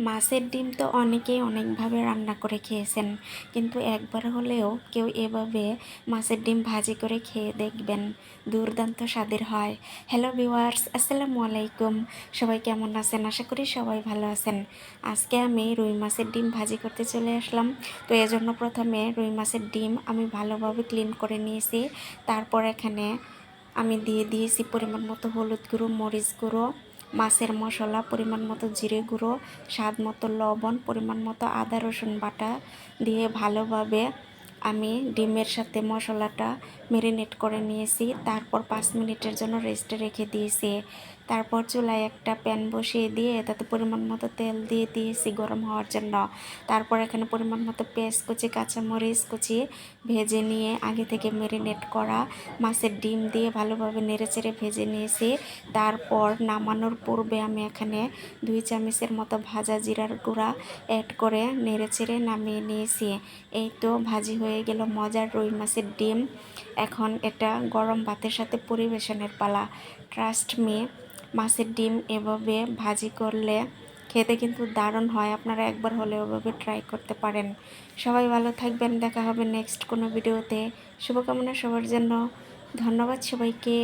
মাছের ডিম তো অনেকেই অনেকভাবে রান্না করে খেয়েছেন, কিন্তু একবার হলেও কেউ এভাবে মাছের ডিম ভাজি করে খেয়ে দেখবেন, দুর্দান্ত স্বাদের হয়। হ্যালো ভিউয়ার্স, আসসালামু আলাইকুম। সবাই কেমন আছেন? আশা করি সবাই ভালো আছেন। আজকে আমি রুই মাছের ডিম ভাজি করতে চলে আসলাম। তো এজন্য প্রথমে রুই মাছের ডিম আমি ভালোভাবে ক্লিন করে নিয়েছি। তারপর এখানে আমি দিয়ে দিয়েছি পরিমাণ মতো হলুদ গুঁড়ো, মরিচ গুঁড়ো, মাছের মশলা, পরিমাণ মতো জিরে গুঁড়ো, স্বাদ মতো লবণ, পরিমাণ মতো আদা রসুন বাটা দিয়ে ভালোভাবে আমি ডিমের সাথে মশলাটা ম্যারিনেট করে নিয়েছি। তারপর 5 মিনিটের জন্য রেস্টে রেখে দিয়েছি। তারপর চুলায় একটা প্যান বসিয়ে দিয়ে তাতে পরিমাণ মতো তেল দিয়ে দিয়েছি গরম হওয়ার জন্য। তারপর এখানে পরিমাণ মতো পেঁয়াজ কুচি, কাঁচামরিচ কুচি ভেজে নিয়ে আগে থেকে ম্যারিনেট করা মাছের ডিম দিয়ে ভালোভাবে নেড়েচেড়ে ভেজে নিয়েছি। তারপর নামানোর পূর্বে আমি এখানে 2 চামচের মতো ভাজা জিরার গুঁড়া অ্যাড করে নেড়েচেড়ে নামিয়ে নিয়েছি। এই তো ভাজি হয়ে গেল মজার রুই মাছের ডিম। এখন এটা গরম ভাতের সাথে পরিবেশনের পালা। ট্রাস্ট মি, মাছের ডিম এভাবে ভাজি করলে খেতে কিন্তু দারুণ হয়। আপনারা একবার হলেও এভাবে ট্রাই করতে পারেন। সবাই ভালো থাকবেন, দেখা হবে নেক্সট কোনো ভিডিওতে। শুভকামনা সবার জন্য। ধন্যবাদ সবাইকে।